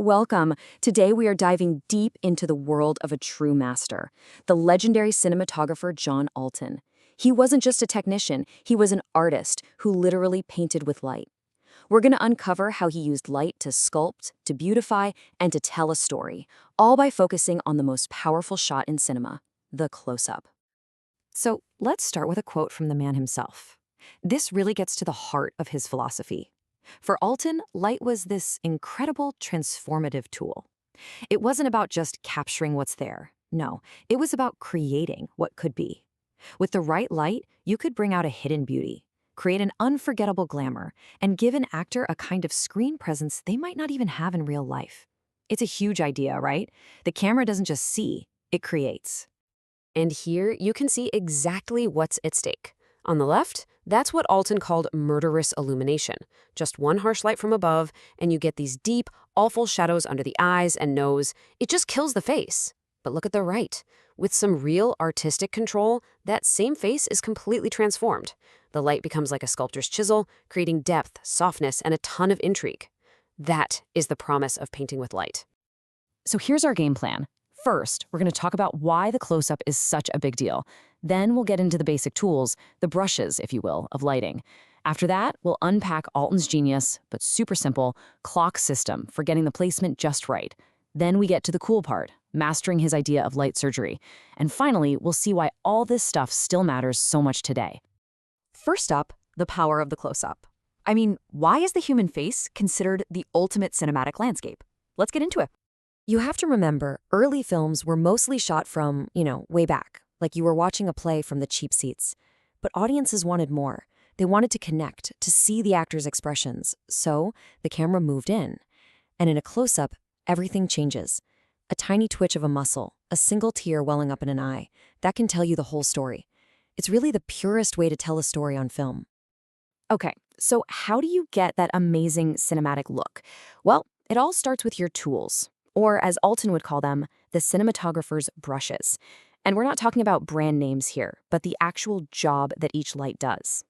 Welcome. Today we are diving deep into the world of a true master, the legendary cinematographer John Alton. He wasn't just a technician, he was an artist who literally painted with light. We're going to uncover how he used light to sculpt, to beautify, and to tell a story, all by focusing on the most powerful shot in cinema, the close-up. So let's start with a quote from the man himself. This really gets to the heart of his philosophy. For Alton, light was this incredible transformative tool. It wasn't about just capturing what's there. No, it was about creating what could be. With the right light, you could bring out a hidden beauty, create an unforgettable glamour, and give an actor a kind of screen presence they might not even have in real life. It's a huge idea, right? The camera doesn't just see, it creates. And here you can see exactly what's at stake. On the left, that's what Alton called murderous illumination. Just one harsh light from above, and you get these deep, awful shadows under the eyes and nose. It just kills the face. But look at the right. With some real artistic control, that same face is completely transformed. The light becomes like a sculptor's chisel, creating depth, softness, and a ton of intrigue. That is the promise of painting with light. So here's our game plan. First, we're going to talk about why the close-up is such a big deal. Then we'll get into the basic tools, the brushes, if you will, of lighting. After that, we'll unpack Alton's genius, but super simple, clock system for getting the placement just right. Then we get to the cool part, mastering his idea of light surgery. And finally, we'll see why all this stuff still matters so much today. First up, the power of the close-up. I mean, why is the human face considered the ultimate cinematic landscape? Let's get into it. You have to remember, early films were mostly shot from, way back, like you were watching a play from the cheap seats. But audiences wanted more. They wanted to connect, to see the actors' expressions. So the camera moved in. And in a close-up, everything changes. A tiny twitch of a muscle, a single tear welling up in an eye, that can tell you the whole story. It's really the purest way to tell a story on film. Okay, so how do you get that amazing cinematic look? Well, it all starts with your tools. Or, as Alton would call them, the cinematographer's brushes. And we're not talking about brand names here, but the actual job that each light does.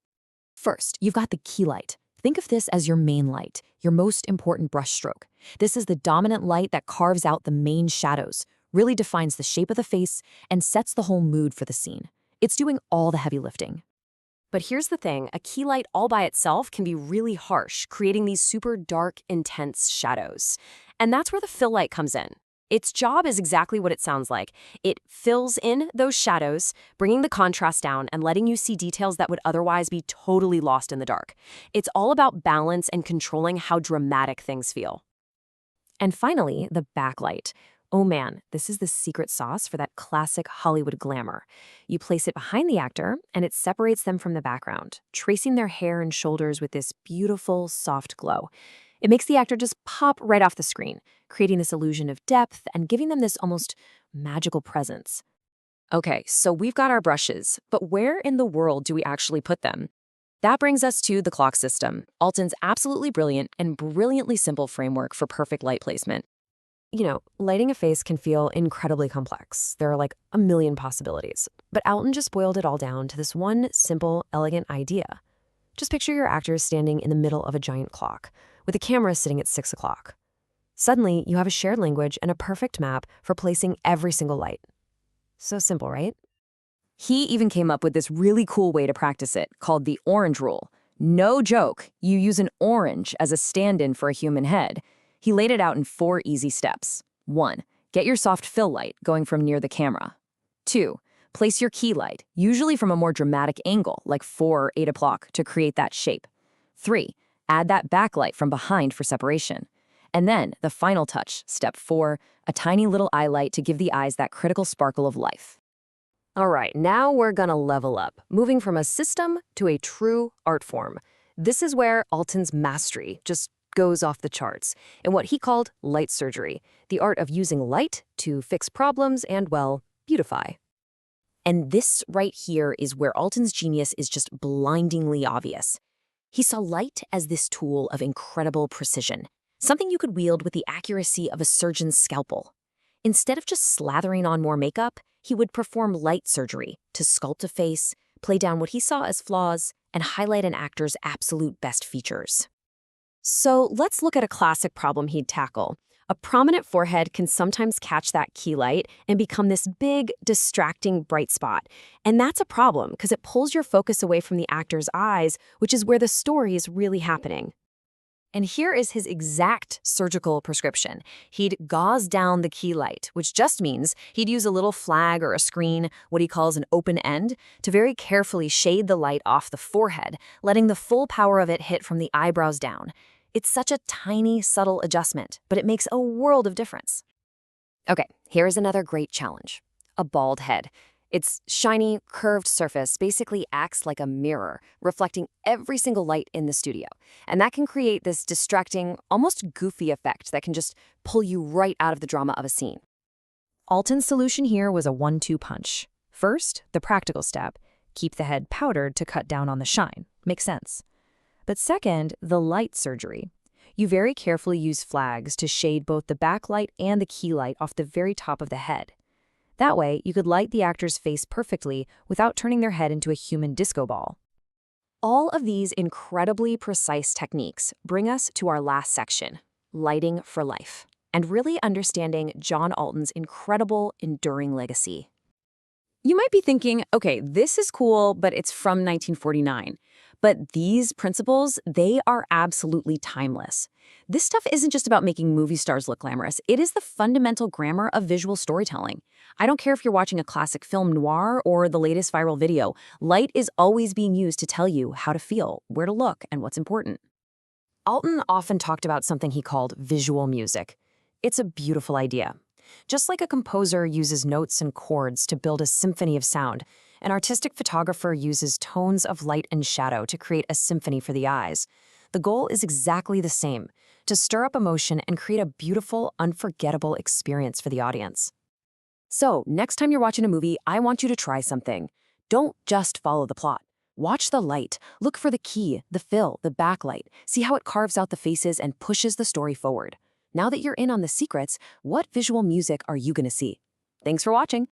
First, you've got the key light. Think of this as your main light, your most important brushstroke. This is the dominant light that carves out the main shadows, really defines the shape of the face, and sets the whole mood for the scene. It's doing all the heavy lifting. But here's the thing, a key light all by itself can be really harsh, creating these super dark, intense shadows. And that's where the fill light comes in. Its job is exactly what it sounds like. It fills in those shadows, bringing the contrast down and letting you see details that would otherwise be totally lost in the dark. It's all about balance and controlling how dramatic things feel. And finally, the backlight. Oh man, this is the secret sauce for that classic Hollywood glamour. You place it behind the actor, and it separates them from the background, tracing their hair and shoulders with this beautiful, soft glow. It makes the actor just pop right off the screen, creating this illusion of depth and giving them this almost magical presence. Okay, so we've got our brushes, but where in the world do we actually put them? That brings us to the clock system, Alton's absolutely brilliant and brilliantly simple framework for perfect light placement. Lighting a face can feel incredibly complex. There are like a million possibilities. But Alton just boiled it all down to this one simple, elegant idea. Just picture your actors standing in the middle of a giant clock, with a camera sitting at 6 o'clock. Suddenly, you have a shared language and a perfect map for placing every single light. So simple, right? He even came up with this really cool way to practice it, called the orange rule. No joke, you use an orange as a stand-in for a human head. He laid it out in 4 easy steps. 1. Get your soft fill light going from near the camera. 2. Place your key light, usually from a more dramatic angle, like 4 or 8 o'clock, to create that shape. 3. Add that backlight from behind for separation. And then, the final touch, step 4, a tiny little eye light to give the eyes that critical sparkle of life. All right, now we're gonna level up, moving from a system to a true art form. This is where Alton's mastery just goes off the charts, in what he called light surgery, the art of using light to fix problems and, well, beautify. And this right here is where Alton's genius is just blindingly obvious. He saw light as this tool of incredible precision, something you could wield with the accuracy of a surgeon's scalpel. Instead of just slathering on more makeup, he would perform light surgery to sculpt a face, play down what he saw as flaws, and highlight an actor's absolute best features. So let's look at a classic problem he'd tackle, A prominent forehead can sometimes catch that key light and become this big, distracting bright spot. And that's a problem because it pulls your focus away from the actor's eyes, which is where the story is really happening. And here is his exact surgical prescription. He'd gauze down the key light, which just means he'd use a little flag or a screen, what he calls an open end, to very carefully shade the light off the forehead, letting the full power of it hit from the eyebrows down. It's such a tiny, subtle adjustment, but it makes a world of difference. Okay, here's another great challenge. A bald head. Its shiny, curved surface basically acts like a mirror, reflecting every single light in the studio. And that can create this distracting, almost goofy effect that can just pull you right out of the drama of a scene. Alton's solution here was a 1-2 punch. First, the practical step. Keep the head powdered to cut down on the shine. Makes sense. But second, the light surgery. You very carefully use flags to shade both the backlight and the key light off the very top of the head. That way, you could light the actor's face perfectly without turning their head into a human disco ball. All of these incredibly precise techniques bring us to our last section, lighting for life, and really understanding John Alton's incredible, enduring legacy. You might be thinking, okay, this is cool, but it's from 1949. But these principles, they are absolutely timeless. This stuff isn't just about making movie stars look glamorous. It is the fundamental grammar of visual storytelling. I don't care if you're watching a classic film noir or the latest viral video. Light is always being used to tell you how to feel, where to look, and what's important. Alton often talked about something he called visual music. It's a beautiful idea. Just like a composer uses notes and chords to build a symphony of sound, an artistic photographer uses tones of light and shadow to create a symphony for the eyes. The goal is exactly the same, to stir up emotion and create a beautiful, unforgettable experience for the audience. So, next time you're watching a movie, I want you to try something. Don't just follow the plot. Watch the light. Look for the key, the fill, the backlight. See how it carves out the faces and pushes the story forward. Now that you're in on the secrets, what visual music are you going to see? Thanks for watching.